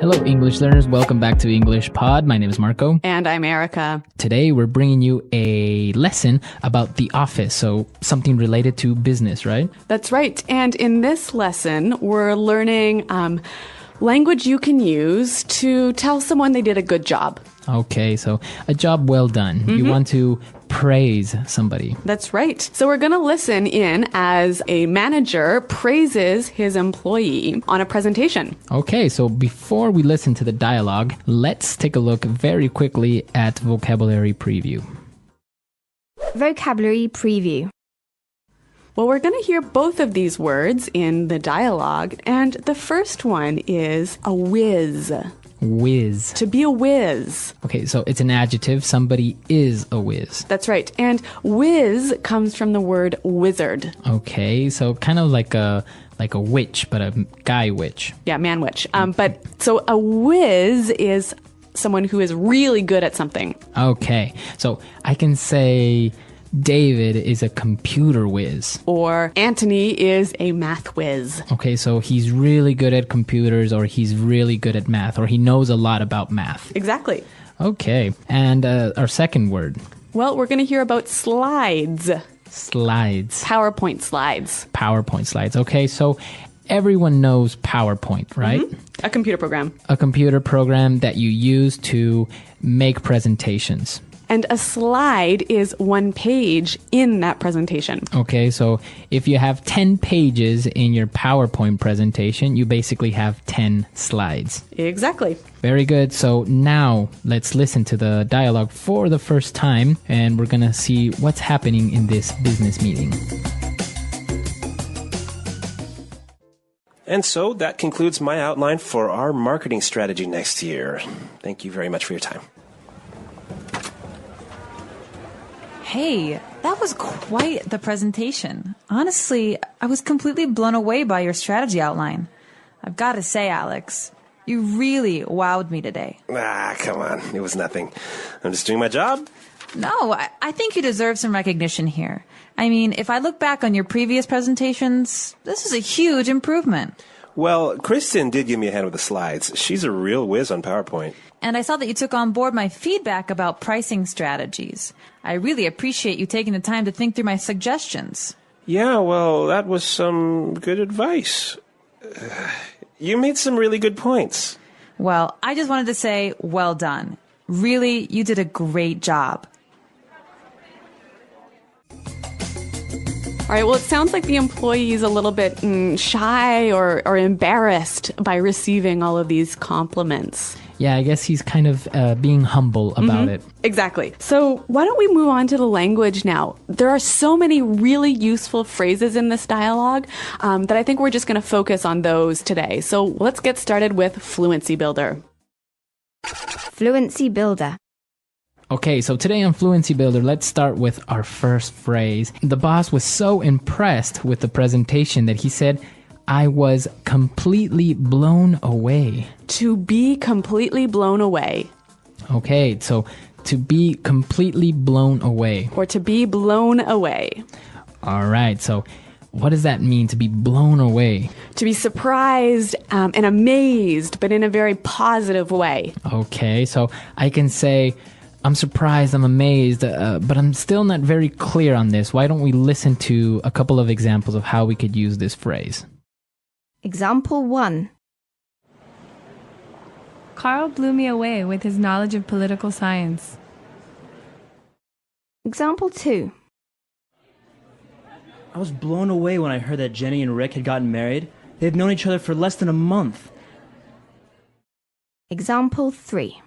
Hello, English learners. Welcome back to English Pod. My name is Marco. And I'm Erica. Today, we're bringing you a lesson about the office, so something related to business, right? That's right. And in this lesson, we're learning language you can use to tell someone they did a good job. Okay, so a job well done. You want to praise somebody. That's right. So we're going to listen in as a manager praises his employee on a presentation. Okay, so before we listen to the dialogue, let's take a look very quickly at vocabulary preview. Vocabulary preview. Well, we're going to hear both of these words in the dialogue, and the first one is a whiz. Whiz. To be a whiz. Okay, so it's an adjective. Somebody is a whiz. That's right. And whiz comes from the word wizard. Okay, so kind of like a witch, but a guy witch. Yeah, man witch. But so a whiz is someone who is really good at something. Okay, so I can say David is a computer whiz. Or Anthony is a math whiz. Okay, so he's really good at computers, or he's really good at math, or he knows a lot about math. Exactly. Okay, and our second word. Well, we're going to hear about slides. Slides. PowerPoint slides. PowerPoint slides. Okay, so everyone knows PowerPoint, right? A computer program. A computer program that you use to make presentations. And a slide is one page in that presentation. Okay, so if you have 10 pages in your PowerPoint presentation, you basically have 10 slides. Exactly. Very good. So now let's listen to the dialogue for the first time, and we're going to see what's happening in this business meeting. And so that concludes my outline for our marketing strategy next year. Thank you very much for your time. Hey, that was quite the presentation. Honestly, I was completely blown away by your strategy outline. I've got to say, Alex, you really wowed me today. Come on. It was nothing. I'm just doing my job. No, I think you deserve some recognition here. I mean, if I look back on your previous presentations, this is a huge improvement. Well, Kristen did give me a hand with the slides. She's a real whiz on PowerPoint. And I saw that you took on board my feedback about pricing strategies. I really appreciate you taking the time to think through my suggestions. Yeah, well, that was some good advice. You made some really good points. Well, I just wanted to say, well done. Really, you did a great job. All right, well, it sounds like the employee is a little bit shy or embarrassed by receiving all of these compliments. Yeah, I guess he's kind of being humble about it. Exactly. So why don't we move on to the language now? There are so many really useful phrases in this dialogue that I think we're just going to focus on those today. So let's get started with Fluency Builder. Fluency builder. Okay, so today on Fluency Builder, let's start with our first phrase. The boss was so impressed with the presentation that he said, I was completely blown away. To be completely blown away. Okay, so to be completely blown away. Or to be blown away. All right, so what does that mean, to be blown away? To be surprised and amazed, but in a very positive way. Okay, so I can say, I'm surprised, I'm amazed, but I'm still not very clear on this. Why don't we listen to a couple of examples of how we could use this phrase? Example 1. Carl blew me away with his knowledge of political science. Example 2. I was blown away when I heard that Jenny and Rick had gotten married. They've known each other for less than a month. Example 3.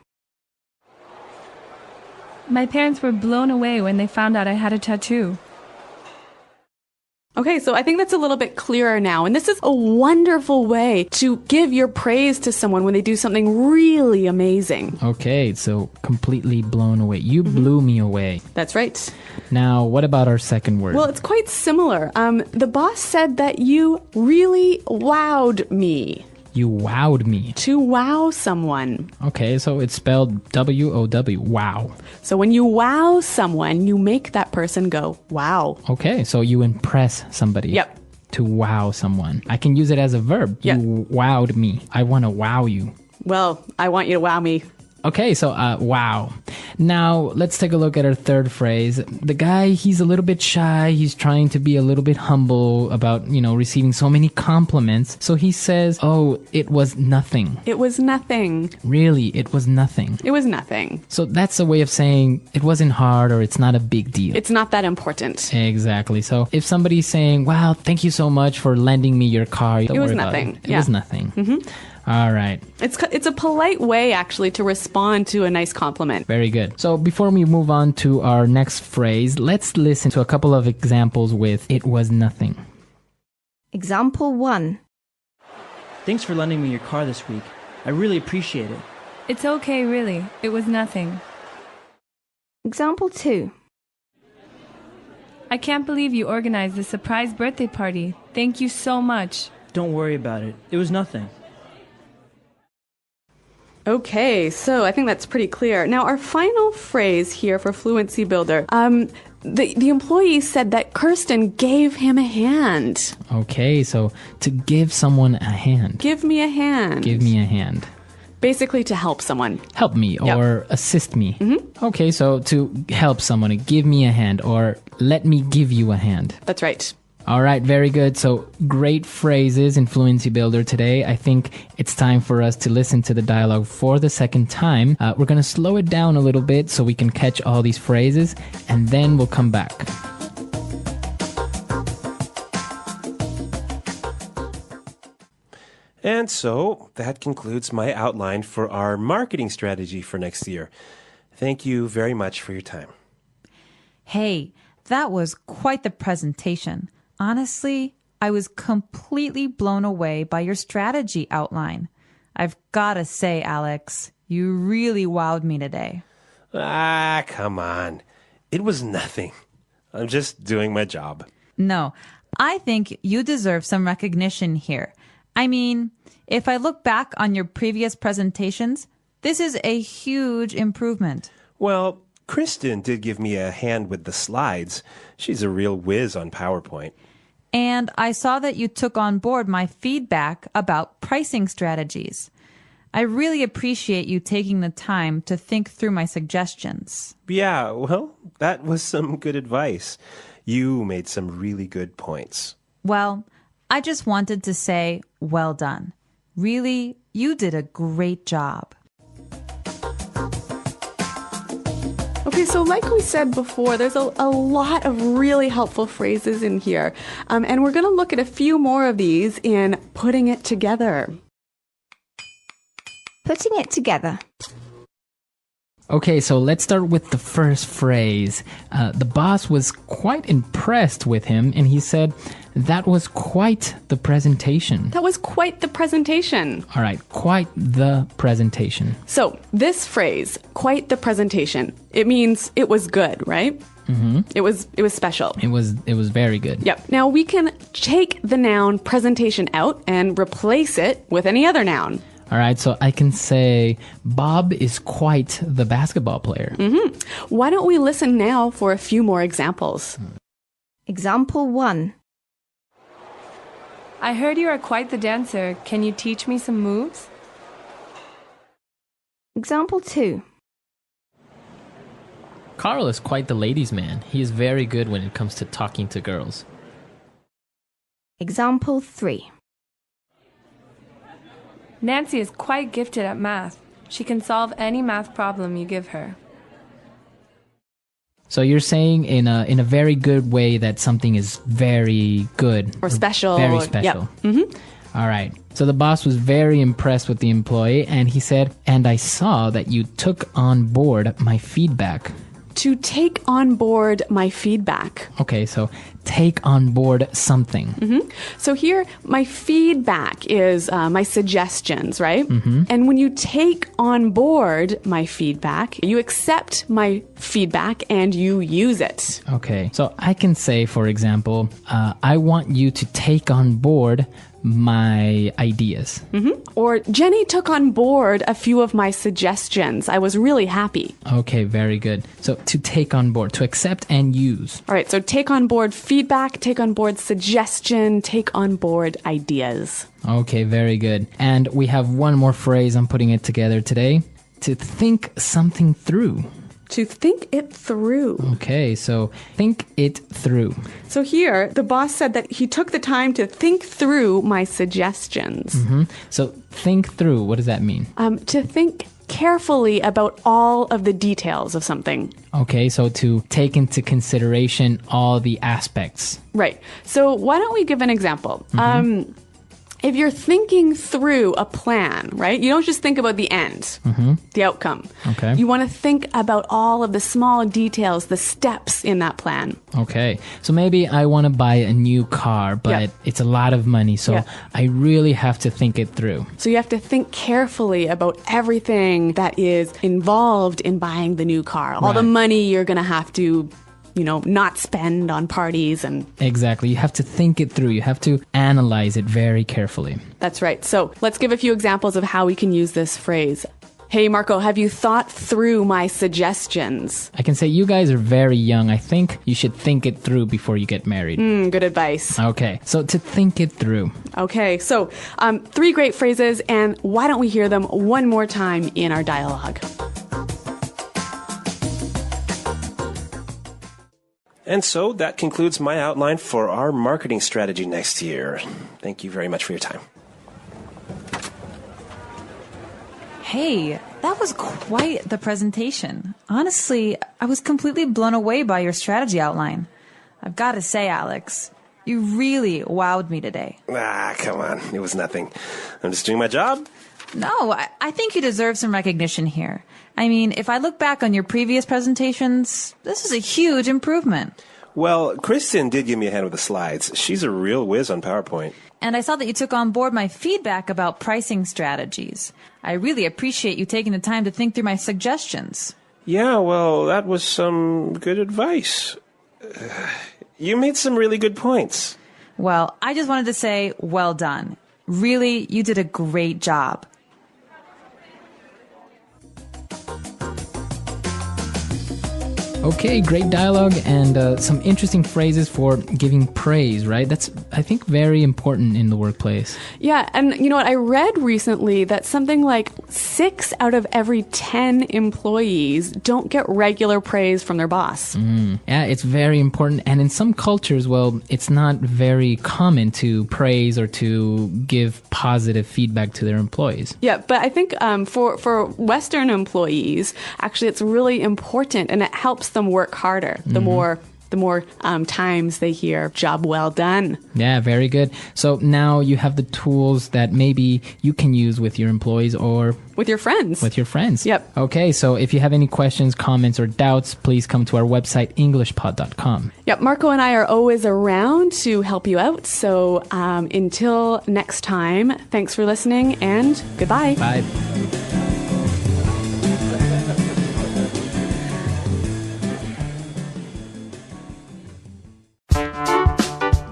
My parents were blown away when they found out I had a tattoo. Okay, so I think that's a little bit clearer now. And this is a wonderful way to give your praise to someone when they do something really amazing. Okay, so completely blown away. You blew me away. That's right. Now, what about our second word? Well, it's quite similar. The boss said that you really wowed me. You wowed me. To wow someone. Okay, so it's spelled W-O-W, wow. So when you wow someone, you make that person go, wow. Okay, so you impress somebody. Yep. To wow someone. I can use it as a verb. Yep. You wowed me. I want to wow you. Well, I want you to wow me. Okay, so wow. Now let's take a look at our third phrase. The guy, he's a little bit shy. He's trying to be a little bit humble about, receiving so many compliments. So he says, oh, it was nothing. It was nothing. Really, it was nothing. It was nothing. So that's a way of saying it wasn't hard or it's not a big deal. It's not that important. Exactly. So if somebody's saying, wow, thank you so much for lending me your car. Don't It was worry about nothing. It was nothing. Mm-hmm. All right. It's a polite way, actually, to respond to a nice compliment. Very good. So before we move on to our next phrase, let's listen to a couple of examples with it was nothing. Example 1. Thanks for lending me your car this week. I really appreciate it. It's okay, really. It was nothing. Example 2. I can't believe you organized this surprise birthday party. Thank you so much. Don't worry about it. It was nothing. Okay, so I think that's pretty clear. Now, our final phrase here for Fluency Builder. The employee said that Kirsten gave him a hand. Okay, so to give someone a hand. Give me a hand. Give me a hand. Basically to help someone. Help me or assist me. Mm-hmm. Okay, so to help someone, give me a hand or let me give you a hand. That's right. All right, very good. So great phrases in Fluency Builder today. I think it's time for us to listen to the dialogue for the second time. We're going to slow it down a little bit so we can catch all these phrases, and then we'll come back. And so that concludes my outline for our marketing strategy for next year. Thank you very much for your time. Hey, that was quite the presentation. Honestly, I was completely blown away by your strategy outline. I've got to say, Alex, you really wowed me today. Ah, come on. It was nothing. I'm just doing my job. No, I think you deserve some recognition here. I mean, if I look back on your previous presentations, this is a huge improvement. Well, Kristen did give me a hand with the slides. She's a real whiz on PowerPoint. And I saw that you took on board my feedback about pricing strategies. I really appreciate you taking the time to think through my suggestions. Yeah, well, that was some good advice. You made some really good points. Well, I just wanted to say, well done. Really, you did a great job. Okay, so like we said before, there's a lot of really helpful phrases in here. And we're going to look at a few more of these in putting it together. Putting it together. Okay, so let's start with the first phrase. The boss was quite impressed with him, and he said, that was quite the presentation. That was quite the presentation. All right, quite the presentation. So this phrase, quite the presentation, it means it was good, right? Mm-hmm. It was special. It was very good. Yep. Now we can take the noun presentation out and replace it with any other noun. All right, so I can say Bob is quite the basketball player. Mm-hmm. Why don't we listen now for a few more examples? Example 1. I heard you are quite the dancer. Can you teach me some moves? Example 2. Carl is quite the ladies' man. He is very good when it comes to talking to girls. Example 3. Nancy is quite gifted at math. She can solve any math problem you give her. So you're saying in a very good way that something is very good. Or special. Very special. Yep. Mm-hmm. All right. So the boss was very impressed with the employee, and he said, and I saw that you took on board my feedback. To take on board my feedback. Okay, so take on board something. Mm-hmm. So here, my feedback is my suggestions, right? Mm-hmm. And when you take on board my feedback, you accept my feedback and you use it. Okay, so I can say, for example, I want you to take on board my ideas. Or Jenny took on board a few of my suggestions. I was really happy. Okay, very good. So to take on board, to accept and use. All right, so take on board feedback, take on board suggestion, take on board ideas. Okay, very good. And we have one more phrase. I'm putting it together today. To think something through. To think it through. Okay, so think it through. So here, the boss said that he took the time to think through my suggestions. So think through, what does that mean? To think carefully about all of the details of something. Okay, so to take into consideration all the aspects. Right. So why don't we give an example? If you're thinking through a plan, right, you don't just think about the end, the outcome. Okay. You want to think about all of the small details, the steps in that plan. Okay, so maybe I want to buy a new car, but it's a lot of money, so I really have to think it through. So you have to think carefully about everything that is involved in buying the new car. All the money you're going to have to not spend on parties and... Exactly. You have to think it through. You have to analyze it very carefully. That's right. So let's give a few examples of how we can use this phrase. Hey, Marco, have you thought through my suggestions? I can say you guys are very young. I think you should think it through before you get married. Good advice. Okay, so to think it through. Okay, so 3 great phrases, and why don't we hear them one more time in our dialogue? And so that concludes my outline for our marketing strategy next year. Thank you very much for your time. Hey, that was quite the presentation. Honestly, I was completely blown away by your strategy outline. I've got to say, Alex, you really wowed me today. Come on. It was nothing. I'm just doing my job. No, I think you deserve some recognition here. I mean, if I look back on your previous presentations, this is a huge improvement. Well, Kristen did give me a hand with the slides. She's a real whiz on PowerPoint. And I saw that you took on board my feedback about pricing strategies. I really appreciate you taking the time to think through my suggestions. Yeah, well, that was some good advice. You made some really good points. Well, I just wanted to say, well done. Really, you did a great job. Okay, great dialogue and some interesting phrases for giving praise, right? That's, I think, very important in the workplace. Yeah, and you know what? I read recently that something like 6 out of every 10 employees don't get regular praise from their boss. Yeah, it's very important. And in some cultures, well, it's not very common to praise or to give positive feedback to their employees. Yeah, but I think for Western employees, actually, it's really important, and it helps them work harder. The more times they hear "job well done." Yeah, very good. So now you have the tools that maybe you can use with your employees or with your friends. Yep. Okay, so if you have any questions, comments, or doubts, please come to our website, englishpod.com. Yep, Marco and I are always around to help you out. So until next time, thanks for listening and goodbye. Bye.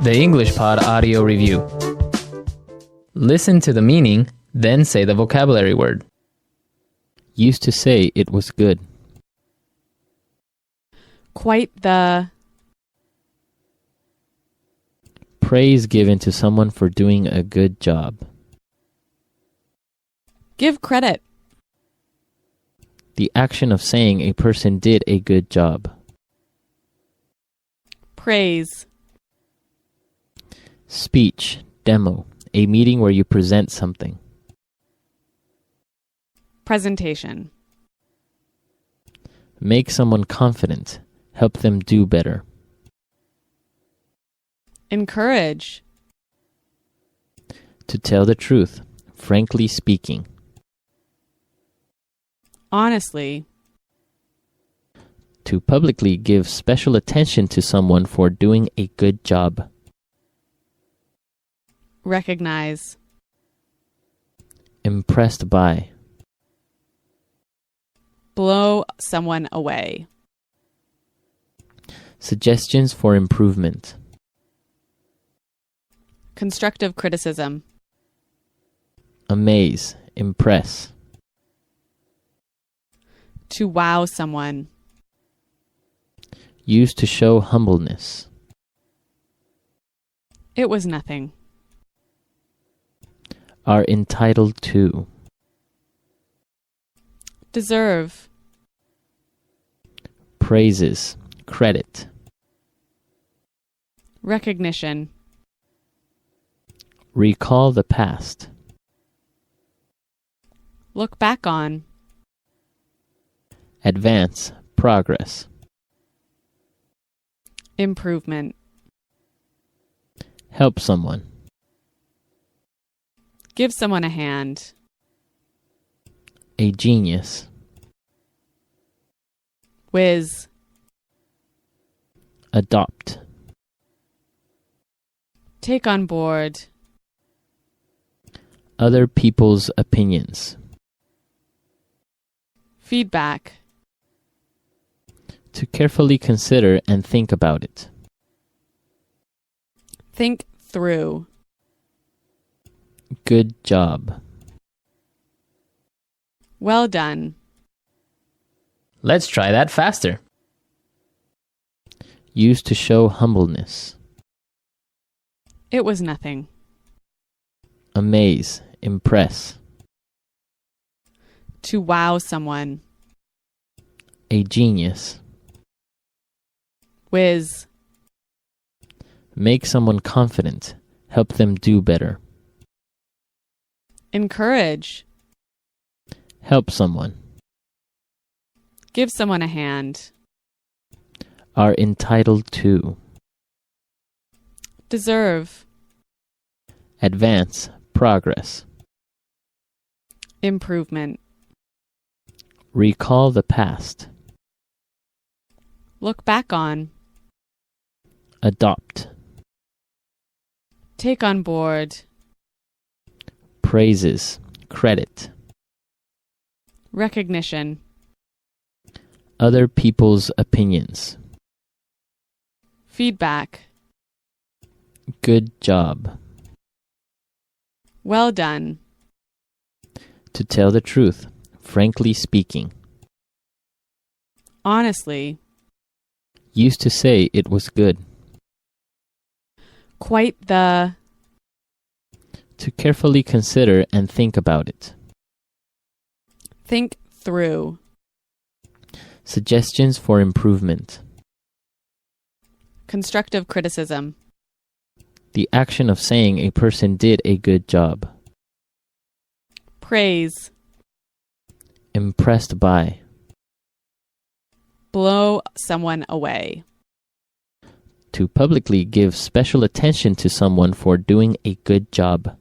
The English Pod Audio Review. Listen to the meaning, then say the vocabulary word. Used to say it was good. Quite the... Praise given to someone for doing a good job. Give credit. The action of saying a person did a good job. Praise. Speech, demo, a meeting where you present something. Presentation. Make someone confident, help them do better. Encourage. To tell the truth, frankly speaking. Honestly. To publicly give special attention to someone for doing a good job. Recognize. Impressed by. Blow someone away. Suggestions for improvement. Constructive criticism. Amaze, impress. To wow someone. Used to show humbleness. It was nothing. Are entitled to. Deserve. Praises, credit. Recognition. Recall the past. Look back on. Advance, progress. Improvement. Help someone. Give someone a hand. A genius. Whiz. Adopt. Take on board. Other people's opinions. Feedback. To carefully consider and think about it. Think through. Good job. Well done. Let's try that faster. Used to show humbleness. It was nothing. Amaze, impress. To wow someone. A genius. Whiz. Make someone confident. Help them do better. Encourage. Help someone. Give someone a hand. Are entitled to. Deserve. Advance, progress. Improvement. Recall the past. Look back on. Adopt. Take on board. Praises, credit. Recognition. Other people's opinions. Feedback. Good job. Well done. To tell the truth, frankly speaking. Honestly. Used to say it was good. Quite the. To carefully consider and think about it. Think through. Suggestions for improvement. Constructive criticism. The action of saying a person did a good job. Praise. Impressed by. Blow someone away. To publicly give special attention to someone for doing a good job.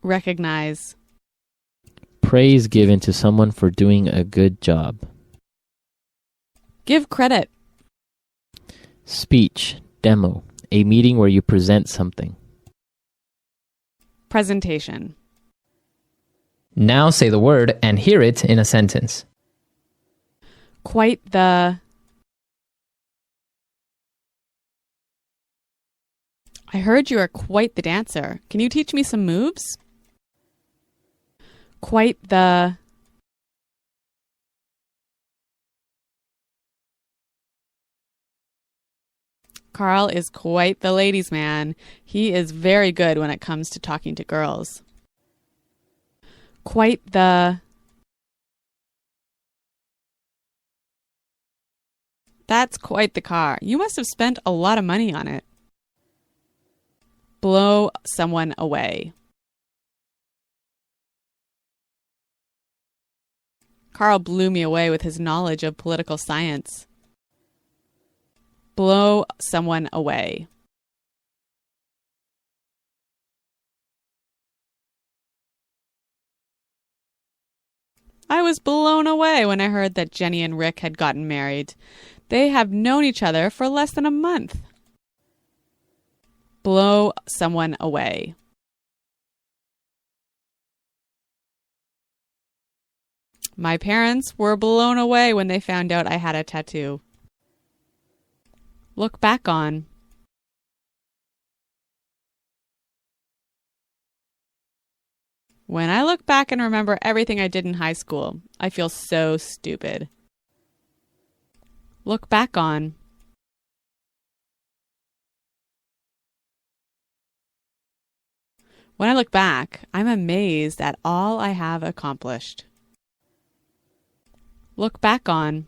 Recognize. Praise given to someone for doing a good job. Give credit. Speech, demo, a meeting where you present something. Presentation. Now say the word and hear it in a sentence. Quite the. I heard you are quite the dancer. Can you teach me some moves? Quite the. Carl is quite the ladies' man. He is very good when it comes to talking to girls. Quite the. That's quite the car. You must have spent a lot of money on it. Blow someone away. Carl blew me away with his knowledge of political science. Blow someone away. I was blown away when I heard that Jenny and Rick had gotten married. They have known each other for less than a month. Blow someone away. My parents were blown away when they found out I had a tattoo. Look back on. When I look back and remember everything I did in high school, I feel so stupid. Look back on. When I look back, I'm amazed at all I have accomplished. Look back on.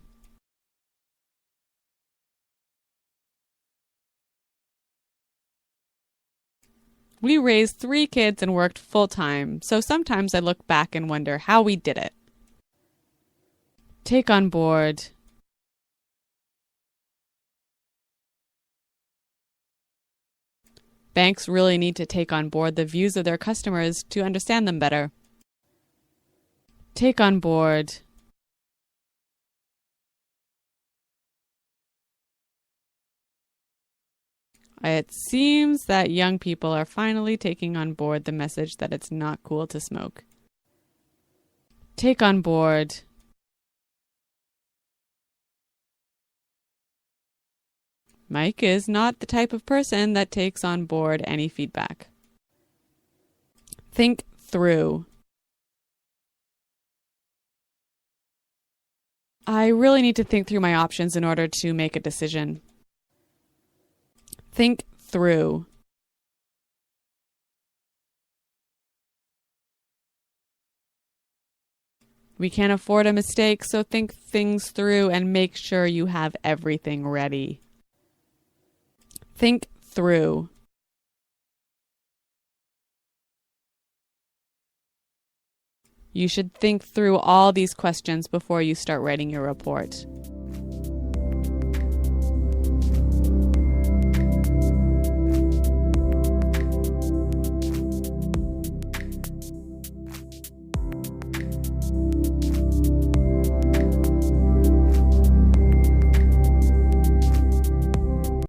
We raised 3 kids and worked full-time, so sometimes I look back and wonder how we did it. Take on board. Banks really need to take on board the views of their customers to understand them better. Take on board. It seems that young people are finally taking on board the message that it's not cool to smoke. Take on board. Mike is not the type of person that takes on board any feedback. Think through. I really need to think through my options in order to make a decision. Think through. We can't afford a mistake, so think things through and make sure you have everything ready. Think through. You should think through all these questions before you start writing your report.